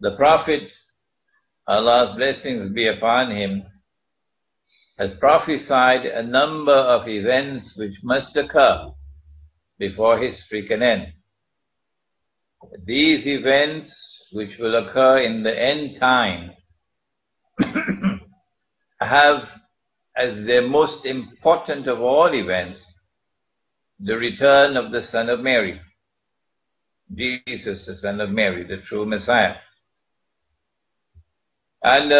The Prophet, Allah's blessings be upon him, has prophesied a number of events which must occur before history can end. These events which will occur in the end time have as their most important of all events the return of the Son of Mary, Jesus, the Son of Mary, the true Messiah. And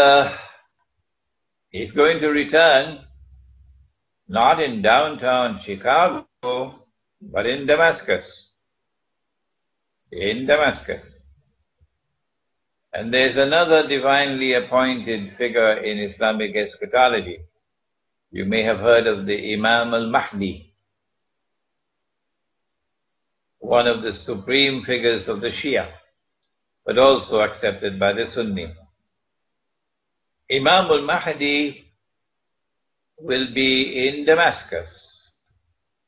he's going to return not in downtown Chicago, but in Damascus. In Damascus. And there's another divinely appointed figure in Islamic eschatology. You may have heard of the Imam al-Mahdi, one of the supreme figures of the Shia, but also accepted by the Sunni. Imam al-Mahdi will be in Damascus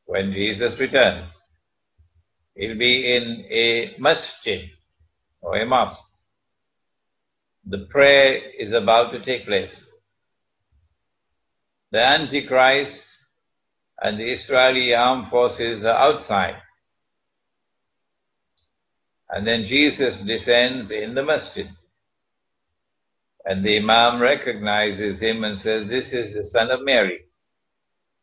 when Jesus returns. He'll be in a masjid or a mosque. The prayer is about to take place. The Antichrist and the Israeli armed forces are outside. And then Jesus descends in the masjid. And the Imam recognizes him and says, "This is the Son of Mary."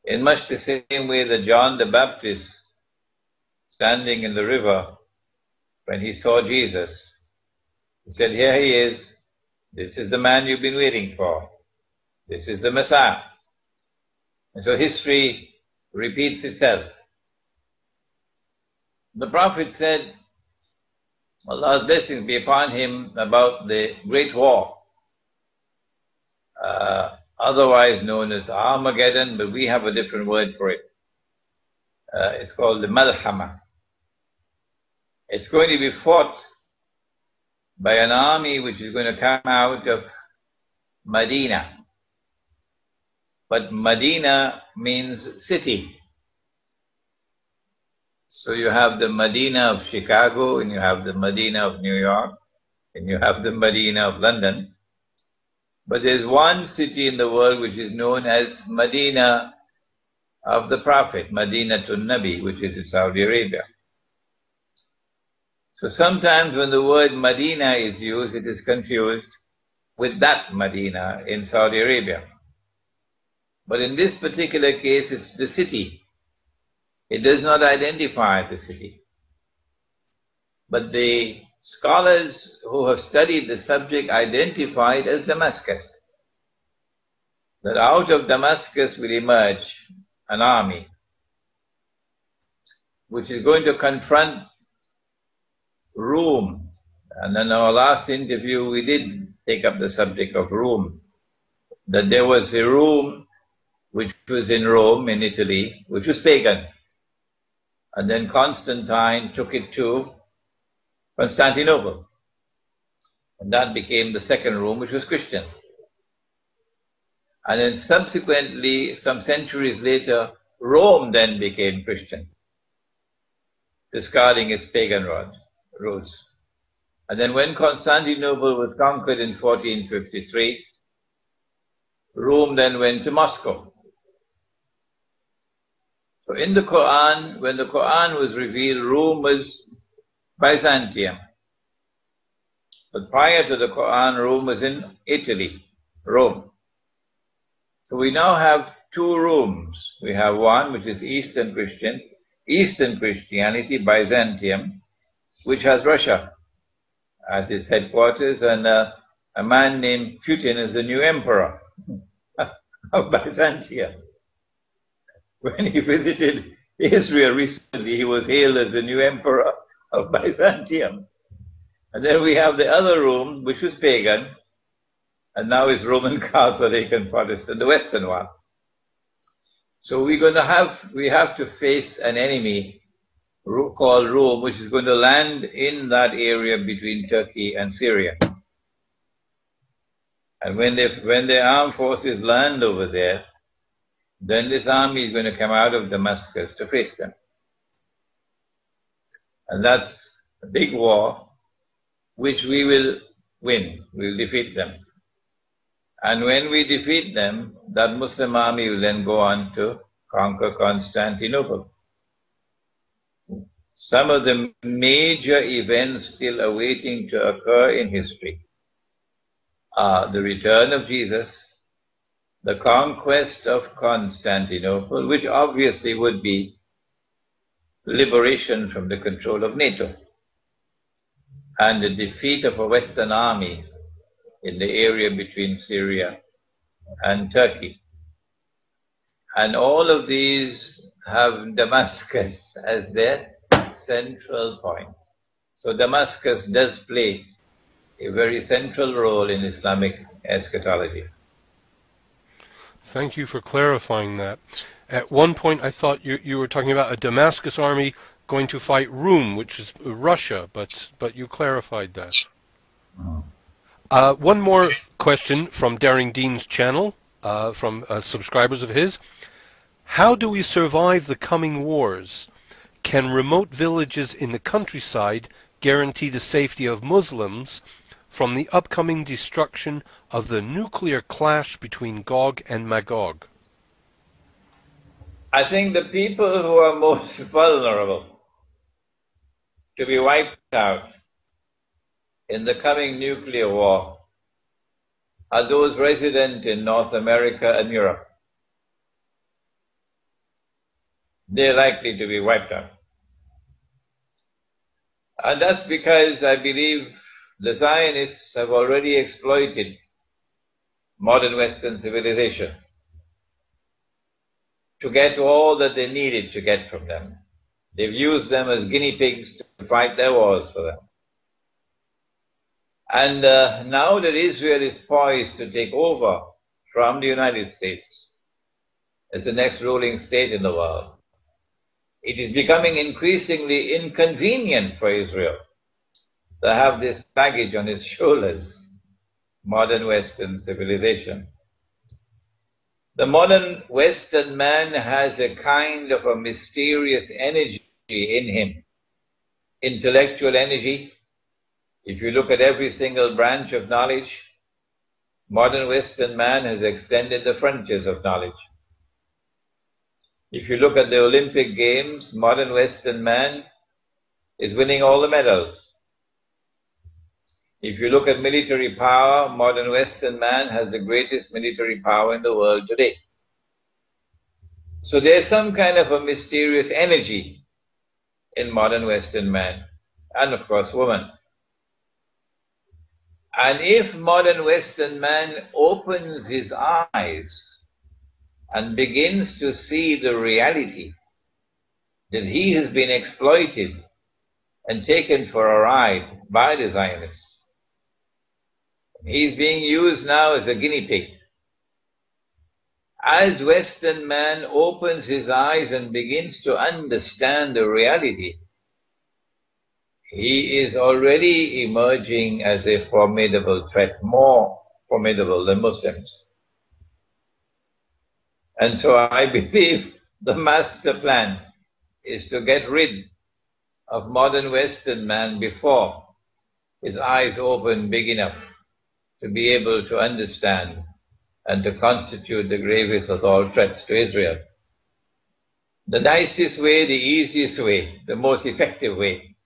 In much the same way that John the Baptist, standing in the river, when he saw Jesus, he said, "Here he is. This is the man you've been waiting for. This is the Messiah." And so history repeats itself. The Prophet said, Allah's blessings be upon him, about the Great War, otherwise known as Armageddon, but we have a different word for it. It's called the Malhama. It's going to be fought by an army which is going to come out of Medina. But Medina means city. So you have the Medina of Chicago, and you have the Medina of New York, and you have the Medina of London. But there's one city in the world which is known as Medina of the Prophet, Madinatun Nabi, which is in Saudi Arabia. So sometimes when the word Medina is used, it is confused with that Medina in Saudi Arabia. But in this particular case, it's the city. It does not identify the city. But the scholars who have studied the subject identify it as Damascus. That out of Damascus will emerge an army which is going to confront Rome. And in our last interview we did take up the subject of Rome. That there was a Rome which was in Rome, in Italy, which was pagan. And then Constantine took it to Constantinople. And that became the second Rome, which was Christian. And then subsequently, some centuries later, Rome then became Christian, discarding its pagan roots. And then when Constantinople was conquered in 1453, Rome then went to Moscow. So in the Quran, when the Quran was revealed, Rome was Byzantium. But prior to the Quran, Rome was in Italy, Rome. So we now have two Romes. We have one which is Eastern Christianity, Byzantium, which has Russia as its headquarters, and a man named Putin is the new emperor of Byzantium. When he visited Israel recently, he was hailed as the new emperor of Byzantium. And then we have the other Rome, which was pagan, and now is Roman Catholic and Protestant, the Western one. So we have to face an enemy called Rome, which is going to land in that area between Turkey and Syria. And when the armed forces land over there, then this army is going to come out of Damascus to face them. And that's a big war, which we will win. We'll defeat them. And when we defeat them, that Muslim army will then go on to conquer Constantinople. Some of the major events still awaiting to occur in history are the return of Jesus, the conquest of Constantinople, which obviously would be liberation from the control of NATO, and the defeat of a Western army in the area between Syria and Turkey. And all of these have Damascus as their central point. So Damascus does play a very central role in Islamic eschatology. Thank you for clarifying that. At one point I thought you were talking about a Damascus army going to fight Rum, which is Russia, but you clarified that. One more question from Daring Dean's channel, from subscribers of his. How do we survive the coming wars? Can remote villages in the countryside guarantee the safety of Muslims from the upcoming destruction of the nuclear clash between Gog and Magog? I think the people who are most vulnerable to be wiped out in the coming nuclear war are those resident in North America and Europe. They're likely to be wiped out. And that's because I believe the Zionists have already exploited modern Western civilization to get all that they needed to get from them. They've used them as guinea pigs to fight their wars for them. And now that Israel is poised to take over from the United States as the next ruling state in the world, it is becoming increasingly inconvenient for Israel to have this baggage on its shoulders, modern Western civilization. The modern Western man has a kind of a mysterious energy in him, intellectual energy. If you look at every single branch of knowledge, modern Western man has extended the frontiers of knowledge. If you look at the Olympic Games, modern Western man is winning all the medals. If you look at military power, modern Western man has the greatest military power in the world today. So there's some kind of a mysterious energy in modern Western man, and of course woman. And if modern Western man opens his eyes and begins to see the reality that he has been exploited and taken for a ride by the Zionists, he's being used now as a guinea pig. As Western man opens his eyes and begins to understand the reality, he is already emerging as a formidable threat, more formidable than Muslims. And so I believe the master plan is to get rid of modern Western man before his eyes open big enough to be able to understand and to constitute the gravest of all threats to Israel. The nicest way, the easiest way, the most effective way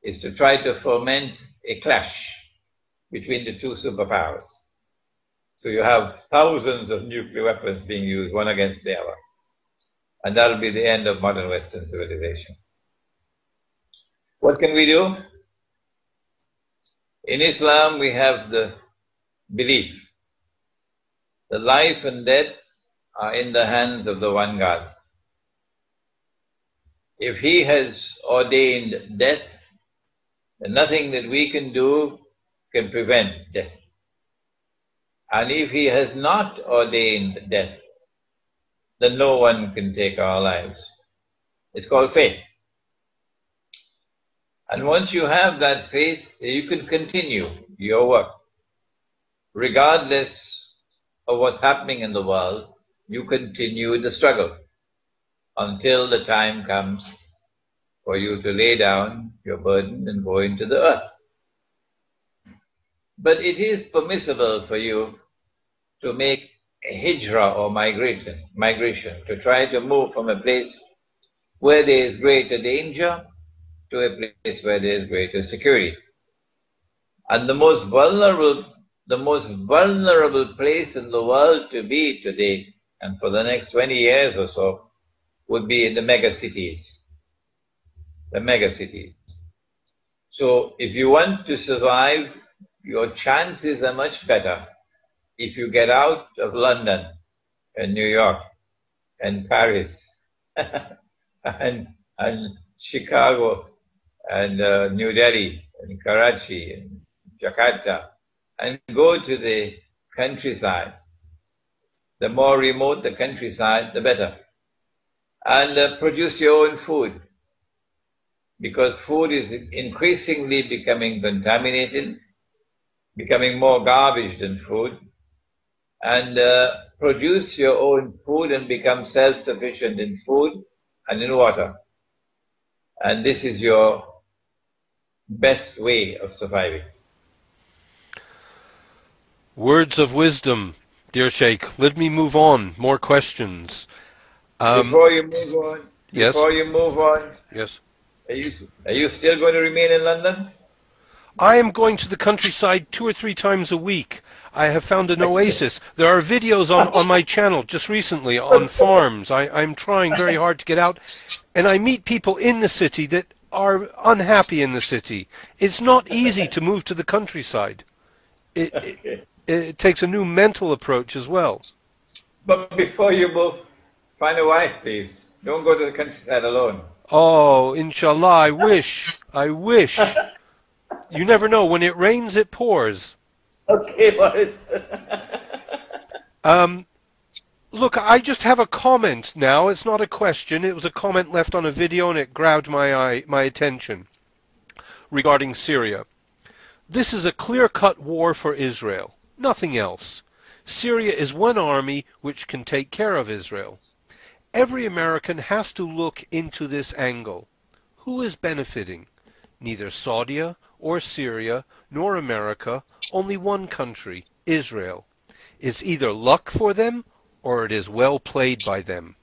is to try to foment a clash between the two superpowers. So you have thousands of nuclear weapons being used, one against the other. And that'll be the end of modern Western civilization. What can we do? In Islam, we have the belief that life and death are in the hands of the one God. If He has ordained death, then nothing that we can do can prevent death. And if He has not ordained death, then no one can take our lives. It's called faith. And once you have that faith, you can continue your work. Regardless of what's happening in the world, you continue the struggle until the time comes for you to lay down your burden and go into the earth. But it is permissible for you to make a hijrah or migration, to try to move from a place where there is greater danger to a place where there is greater security. And the most vulnerable place in the world to be today, and for the next 20 years or so, would be in the mega cities. The mega cities. So if you want to survive, your chances are much better if you get out of London and New York and Paris and Chicago and New Delhi and Karachi and Jakarta, and go to the countryside. The more remote the countryside, the better. And produce your own food, because food is increasingly becoming contaminated, becoming more garbage than food. And produce your own food and become self-sufficient in food and in water. And this is your best way of surviving. Words of wisdom, dear Sheikh. Let me move on. More questions. Before you move on, yes. Yes. Are you still going to remain in London? I am going to the countryside 2 or 3 times a week. I have found an oasis. There are videos on my channel just recently on farms. I'm trying very hard to get out, and I meet people in the city that are unhappy in the city. It's not easy to move to the countryside. It takes a new mental approach as well. But before you move, find a wife, please. Don't go to the countryside alone. Oh, inshallah, I wish. I wish. You never know. When it rains, it pours. Okay, Boris. Look, I just have a comment now. It's not a question. It was a comment left on a video, and it grabbed my attention regarding Syria. This is a clear-cut war for Israel. Nothing else. Syria is one army which can take care of Israel. Every American has to look into this angle. Who is benefiting? Neither Saudi or Syria nor America, only one country, Israel. It's either luck for them or it is well played by them.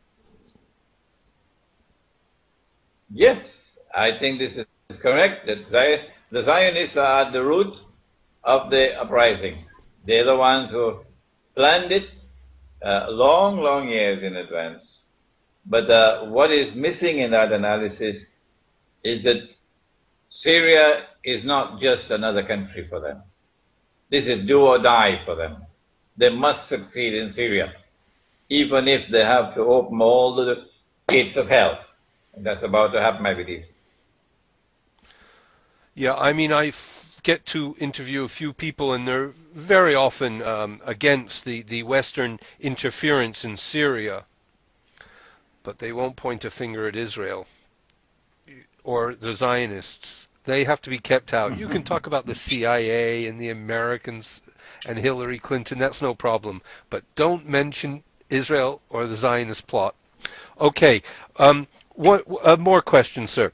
Yes, I think this is correct. That the Zionists are at the root of the uprising. They're the ones who planned it long years in advance. But what is missing in that analysis is that Syria is not just another country for them. This is do or die for them. They must succeed in Syria, even if they have to open all the gates of hell. And that's about to happen, I believe. Yeah, I mean, I get to interview a few people, and they're very often against the Western interference in Syria. But they won't point a finger at Israel or the Zionists. They have to be kept out. You can talk about the CIA and the Americans and Hillary Clinton. That's no problem. But don't mention Israel or the Zionist plot. Okay. More questions, sir.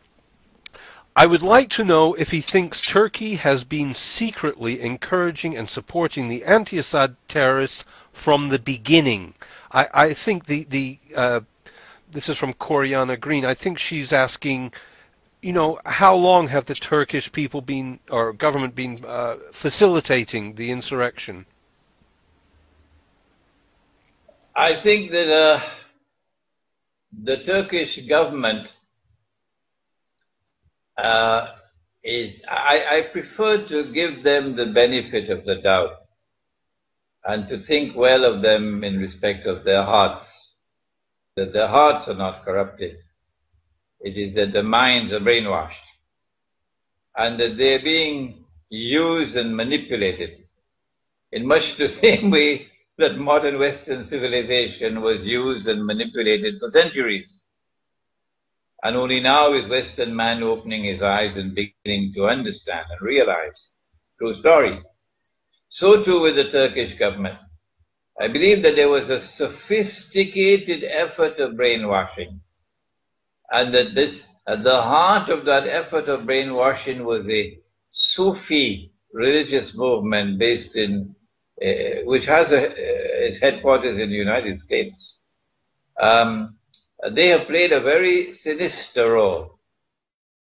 I would like to know if he thinks Turkey has been secretly encouraging and supporting the anti-Assad terrorists from the beginning. I think this is from Coriana Green. I think she's asking, how long have the Turkish people been, or government been, facilitating the insurrection? I think that the Turkish government I prefer to give them the benefit of the doubt and to think well of them in respect of their hearts, that their hearts are not corrupted. It is that their minds are brainwashed and that they're being used and manipulated in much the same way that modern Western civilization was used and manipulated for centuries. And only now is Western man opening his eyes and beginning to understand and realize true story. So too with the Turkish government. I believe that there was a sophisticated effort of brainwashing, and that at the heart of that effort of brainwashing was a Sufi religious movement based in, which has its headquarters in the United States. They have played a very sinister role